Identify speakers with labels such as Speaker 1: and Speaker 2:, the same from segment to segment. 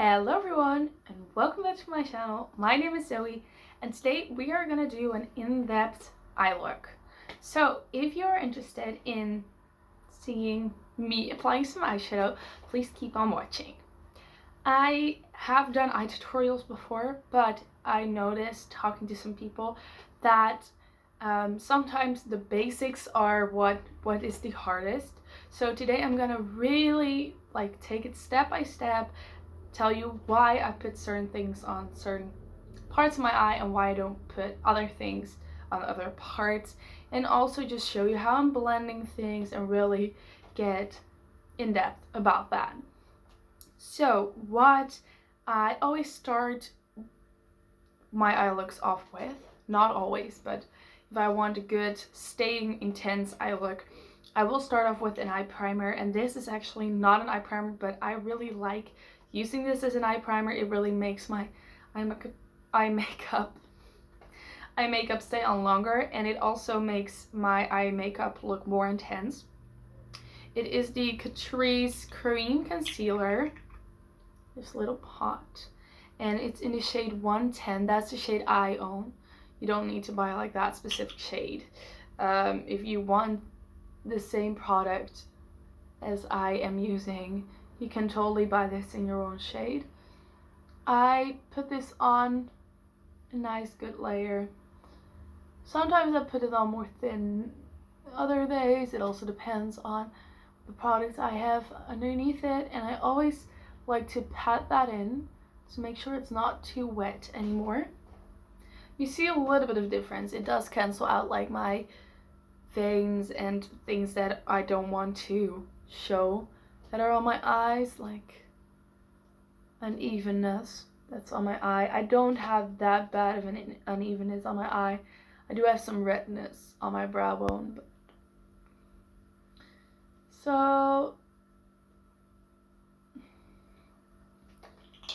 Speaker 1: Hello everyone and welcome back to my channel. My name is Zoe and today we are going to do an in-depth eye look. So if you're interested in seeing me applying some eyeshadow, please keep on watching. I have done eye tutorials before, but I noticed talking to some people that sometimes the basics are what is the hardest. So today I'm gonna really take it step by step, tell you why I put certain things on certain parts of my eye and why I don't put other things on other parts, and also just show you how I'm blending things and really get in depth about that. So what I always start my eye looks off with, not always, but if I want a good staying intense eye look, I will start off with an eye primer, and this is actually not an eye primer, but I really like using this as an eye primer. It really makes my eye makeup stay on longer, and it also makes my eye makeup look more intense. It is the Catrice Cream Concealer, this little pot, and it's in the shade 110. That's the shade I own. You don't need to buy like that specific shade. If you want the same product as I am using, you can totally buy this in your own shade. I put this on a nice good layer. Sometimes I put it on more thin other days. It also depends on the products I have underneath it, and I always like to pat that in to make sure it's not too wet anymore. You see a little bit of difference. It does cancel out like my veins and things that I don't want to show that are on my eyes, like unevenness that's on my eye. I don't have that bad of an unevenness on my eye. I do have some redness on my brow bone, but so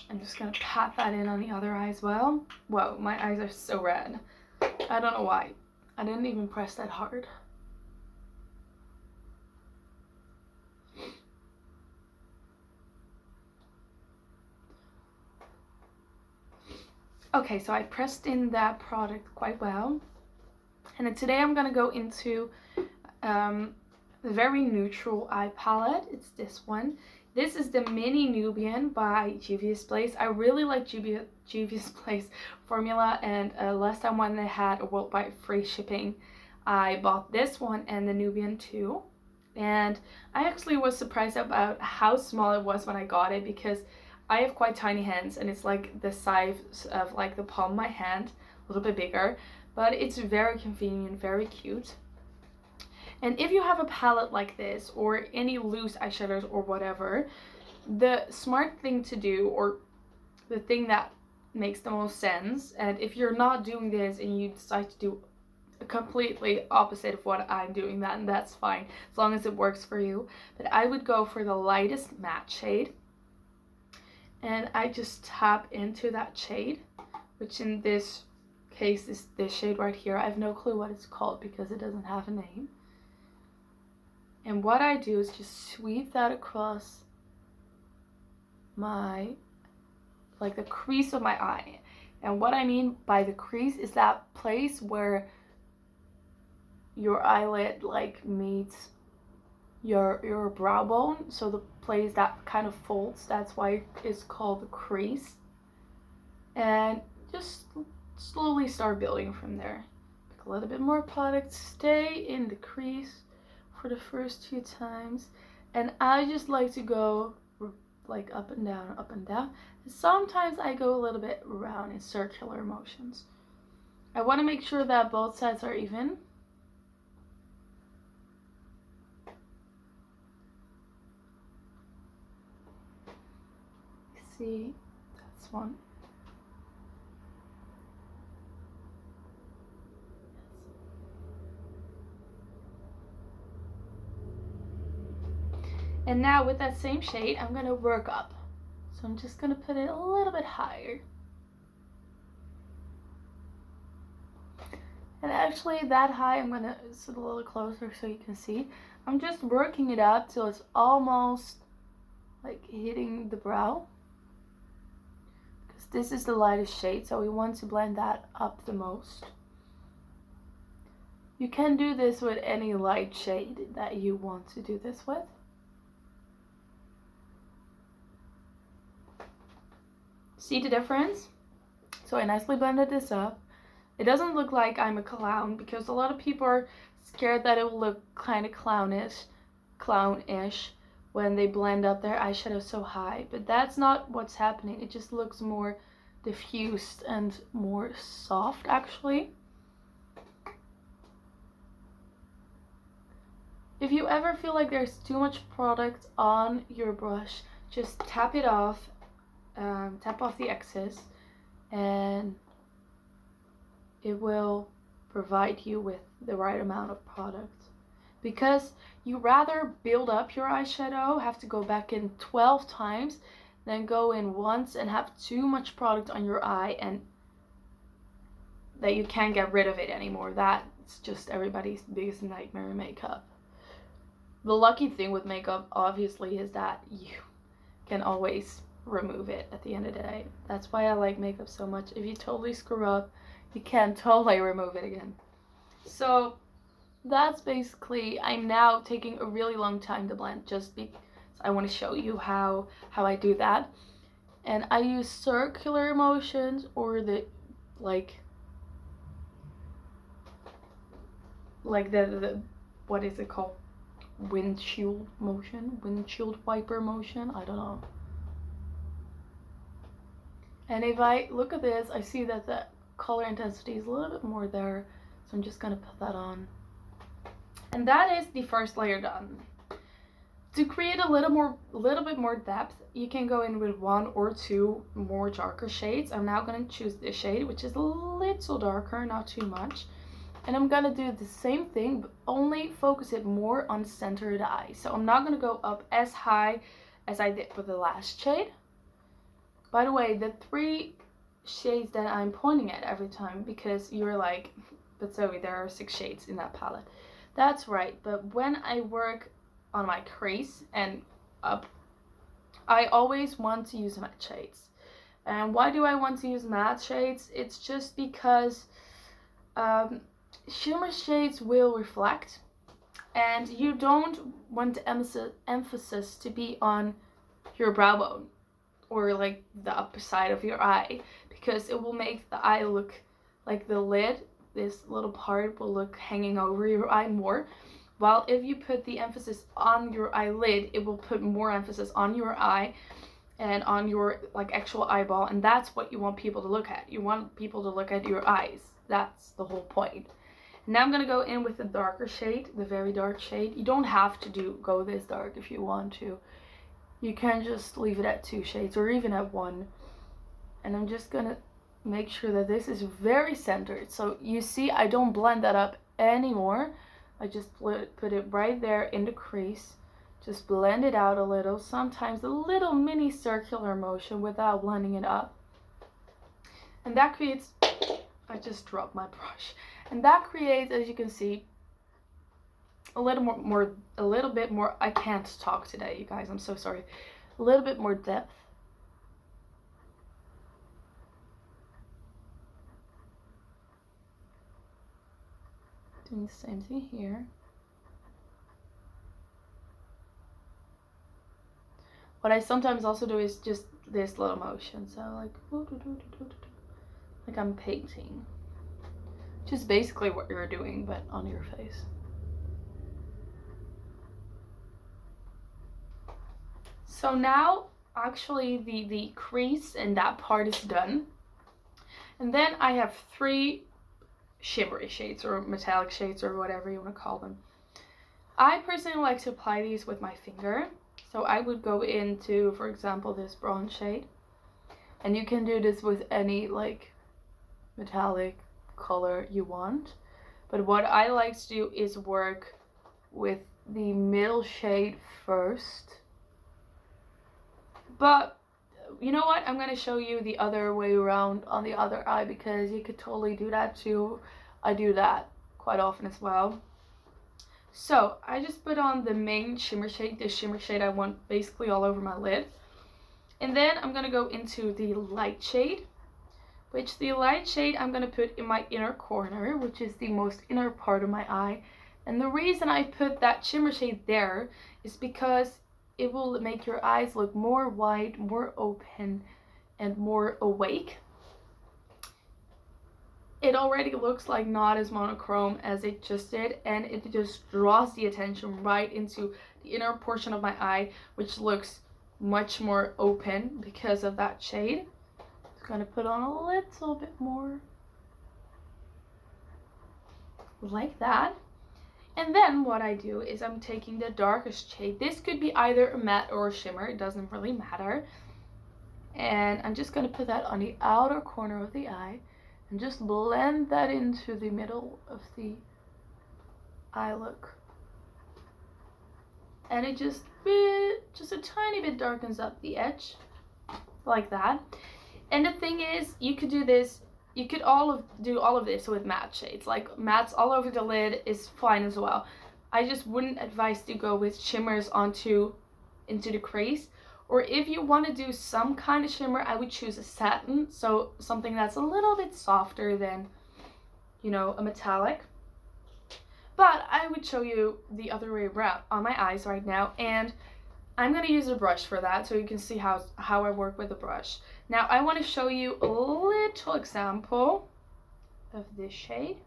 Speaker 1: I'm just gonna pat that in on the other eye as well. Whoa, my eyes are so red. I don't know why. I didn't even press that hard. Okay, so I pressed in that product quite well. And then today I'm gonna go into a very neutral eye palette. It's this one. This is the Mini Nubian by Juvia's Place. I really like Juvia's Place formula, and last time when they had a worldwide free shipping, I bought this one and the Nubian too. And I actually was surprised about how small it was when I got it, because I have quite tiny hands and it's like the size of like the palm of my hand, a little bit bigger, but it's very convenient, very cute. And if you have a palette like this or any loose eyeshadows or whatever, the smart thing to do, or the thing that makes the most sense, and if you're not doing this and you decide to do a completely opposite of what I'm doing, then that's fine as long as it works for you. But I would go for the lightest matte shade, and I just tap into that shade, which in this case is this shade right here. I have no clue what it's called because it doesn't have a name. And what I do is just sweep that across my, like the crease of my eye. And what I mean by the crease is that place where your eyelid like meets your brow bone, so the place that kind of folds, that's why it's called the crease. And just slowly start building from there. Pick a little bit more product, stay in the crease for the first 2 times, and I just like to go like up and down, up and down. And sometimes I go a little bit around in circular motions. I want to make sure that both sides are even. See, that's one. And now with that same shade, I'm gonna work up. So I'm just gonna put it a little bit higher. And actually that high, I'm gonna sit a little closer so you can see. I'm just working it up till it's almost like hitting the brow. this is the lightest shade, so we want to blend that up the most. You can do this with any light shade that you want to do this with. See the difference? So I nicely blended this up. It doesn't look like I'm a clown because a lot of people are scared that it will look kind of clownish when they blend up their eyeshadow so high. But that's not what's happening. It just looks more diffused and more soft actually. If you ever feel like there's too much product on your brush, just tap it off, tap off the excess, and it will provide you with the right amount of product. Because you rather build up your eyeshadow, have to go back in 12 times, than go in once and have too much product on your eye and that you can't get rid of it anymore. That's just everybody's biggest nightmare in makeup. The lucky thing with makeup, obviously, is that you can always remove it at the end of the day. That's why I like makeup so much. If you totally screw up, you can totally remove it again. So that's basically, I'm now taking a really long time to blend just because I want to show you how I do that. And I use circular motions or the like the what is it called? Windshield wiper motion, I don't know. And if I look at this, I see that the color intensity is a little bit more there, so I'm just gonna put that on. And that is the first layer done. To create a little bit more depth, you can go in with 1 or 2 more darker shades. I'm now gonna choose this shade, which is a little darker, not too much. And I'm gonna do the same thing, but only focus it more on the center of the eye. So I'm not gonna go up as high as I did with the last shade. By the way, the 3 shades that I'm pointing at every time, because you're like, but Zoe, there are 6 shades in that palette. That's right, but when I work on my crease and up, I always want to use matte shades. And why do I want to use matte shades? It's just because shimmer shades will reflect, and you don't want the emphasis to be on your brow bone or like the upper side of your eye, because it will make the eye look like the lid, this little part will look hanging over your eye more. While if you put the emphasis on your eyelid, it will put more emphasis on your eye and on your like actual eyeball, and that's what you want people to look at. You want people to look at your eyes. That's the whole point. Now I'm gonna go in with the darker shade, the very dark shade. You don't have to go this dark if you want to. You can just leave it at 2 shades or even at 1. And I'm just gonna make sure that this is very centered. So you see, I don't blend that up anymore. I just put it right there in the crease. Just blend it out a little, sometimes a little mini circular motion without blending it up. And that creates, I just dropped my brush. And that creates, as you can see, a little bit more, I can't talk today, you guys, I'm so sorry. A little bit more depth. Doing the same thing here. What I sometimes also do is just this little motion, so like I'm painting. Just basically what you're doing, but on your face. So now, actually, the crease in that part is done. And then I have 3 shimmery shades or metallic shades or whatever you want to call them. I personally like to apply these with my finger. So I would go into, for example, this bronze shade. And you can do this with any like metallic color you want. But what I like to do is work with the middle shade first. But you know what? I'm going to show you the other way around on the other eye, because you could totally do that too. I do that quite often as well. So I just put on the main shimmer shade, this shimmer shade I want basically all over my lid. And then I'm going to go into the light shade. which the light shade I'm going to put in my inner corner, which is the most inner part of my eye. And the reason I put that shimmer shade there is because it will make your eyes look more wide, more open, and more awake. It already looks like not as monochrome as it just did, and it just draws the attention right into the inner portion of my eye, which looks much more open because of that shade. Just gonna put on a little bit more like that. And then what I do is I'm taking the darkest shade. This could be either a matte or a shimmer, it doesn't really matter. And I'm just gonna put that on the outer corner of the eye and just blend that into the middle of the eye look. And it just a tiny bit darkens up the edge, like that. And the thing is, you could do this, you could do all of this with matte shades. Like mattes all over the lid is fine as well. I just wouldn't advise to go with shimmers into the crease. Or if you want to do some kind of shimmer, I would choose a satin, so something that's a little bit softer than, you know, a metallic. But I would show you the other way around on my eyes right now, and I'm going to use a brush for that so you can see how I work with the brush. Now I want to show you a little example of this shade.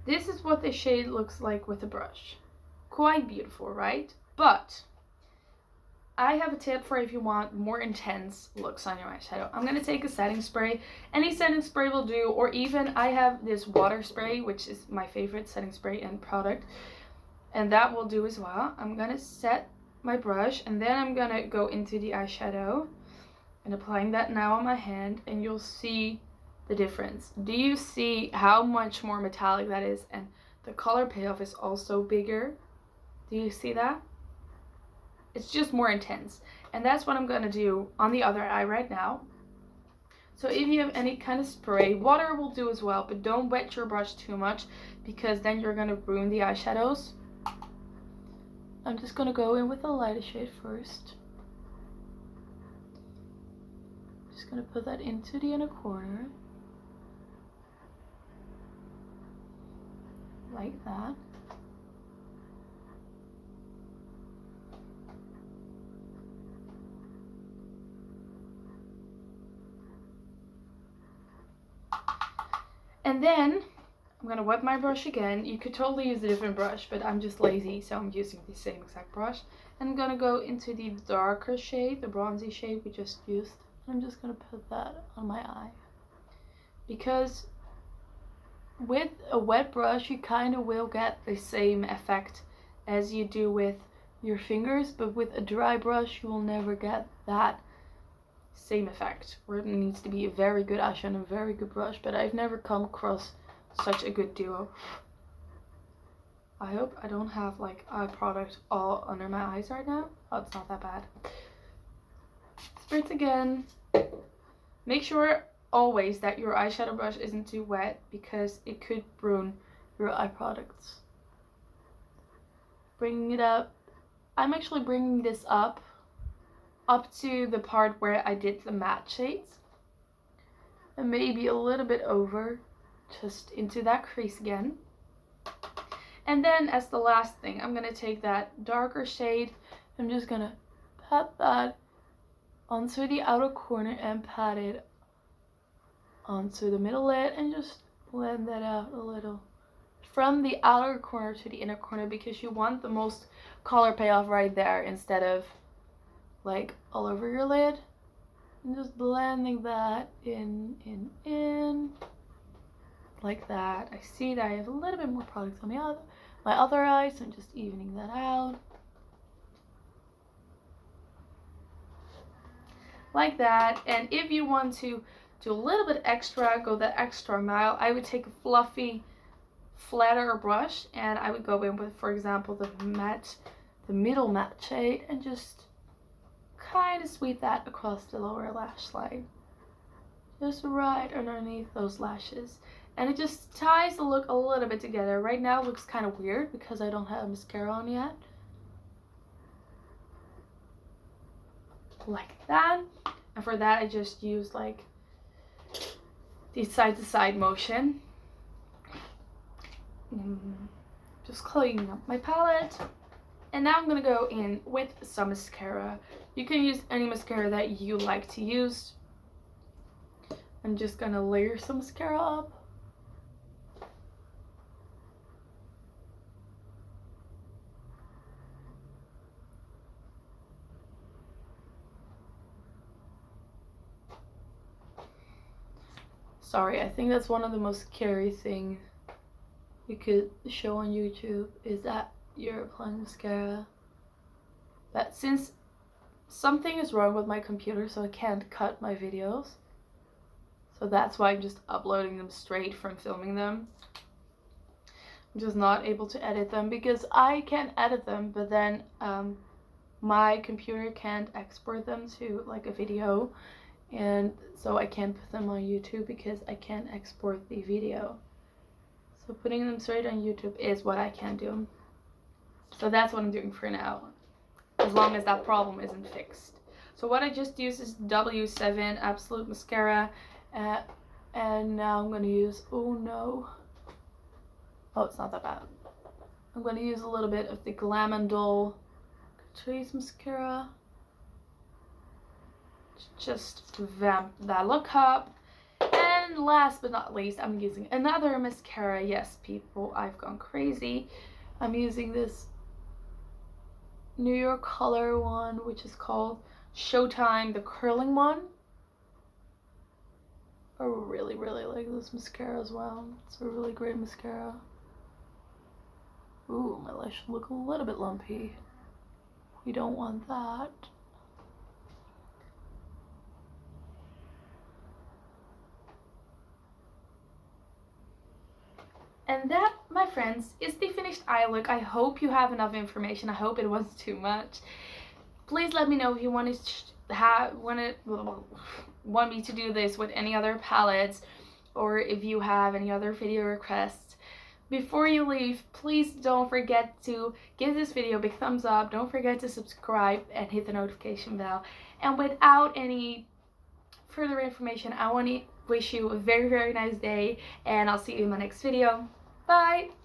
Speaker 1: This is what the shade looks like with a brush. Quite beautiful, right? But I have a tip for if you want more intense looks on your eyeshadow. I'm going to take a setting spray. Any setting spray will do, or even I have this water spray, which is my favorite setting spray and product. And that will do as well. I'm going to set my brush and then I'm going to go into the eyeshadow and applying that now on my hand, and you'll see the difference. Do you see how much more metallic that is? And the color payoff is also bigger. Do you see that? It's just more intense. And that's what I'm going to do on the other eye right now. So if you have any kind of spray, water will do as well, but don't wet your brush too much because then you're going to ruin the eyeshadows. I'm just going to go in with a lighter shade first. Just going to put that into the inner corner. Like that. And then I'm gonna wet my brush again. You could totally use a different brush, but I'm just lazy, so I'm using the same exact brush. And I'm gonna go into the darker shade, the bronzy shade we just used. I'm just gonna put that on my eye. Because with a wet brush, you kind of will get the same effect as you do with your fingers, but with a dry brush, you will never get that same effect, where it needs to be a very good eyeshadow and a very good brush, but I've never come across such a good duo. I hope I don't have like eye product all under my eyes right now. Oh, it's not that bad. Spritz again. Make sure always that your eyeshadow brush isn't too wet because it could ruin your eye products. Bringing it up. I'm actually bringing this up to the part where I did the matte shades, and maybe a little bit over, just into that crease again. And then as the last thing, I'm going to take that darker shade. I'm just going to pat that onto the outer corner and pat it onto the middle lid and just blend that out a little from the outer corner to the inner corner, because you want the most color payoff right there instead of like all over your lid. And just blending that in like that. I see that I have a little bit more product on my other eye, so I'm just evening that out like that. And if you want to do a little bit extra, go that extra mile, I would take a fluffy flatter brush and I would go in with, for example, the middle matte shade and just kind of sweep that across the lower lash line, just right underneath those lashes, and it just ties the look a little bit together. Right now it looks kind of weird because I don't have mascara on yet. Like that. And for that I just use like the side to side motion. Just cleaning up my palette. And now I'm gonna go in with some mascara. You can use any mascara that you like to use. I'm just gonna layer some mascara up. Sorry, I think that's one of the most scary things you could show on YouTube, is that you're applying mascara. But since something is wrong with my computer, so I can't cut my videos, so that's why I'm just uploading them straight from filming them. I'm just not able to edit them because I can edit them, but then my computer can't export them to like a video, and so I can't put them on YouTube because I can't export the video. So putting them straight on YouTube is what I can do. So that's what I'm doing for now, as long as that problem isn't fixed. So what I just used is W7 Absolute Mascara, and now I'm going to use, oh, it's not that bad. I'm going to use a little bit of the Glam & Dole Catrice Mascara. Just vamp that look up. And last but not least, I'm using another mascara. Yes, people, I've gone crazy. I'm using this New York Color one, which is called Showtime, the curling one. I really like this mascara as well. It's a really great mascara. Ooh, my lashes look a little bit lumpy. We don't want that. And that, my friends, is the finished eye look. I hope you have enough information. I hope it wasn't too much. Please let me know if you want me to do this with any other palettes, or if you have any other video requests. Before you leave, please don't forget to give this video a big thumbs up. Don't forget to subscribe and hit the notification bell. And without any further information, I want to wish you a very nice day, and I'll see you in my next video. Bye!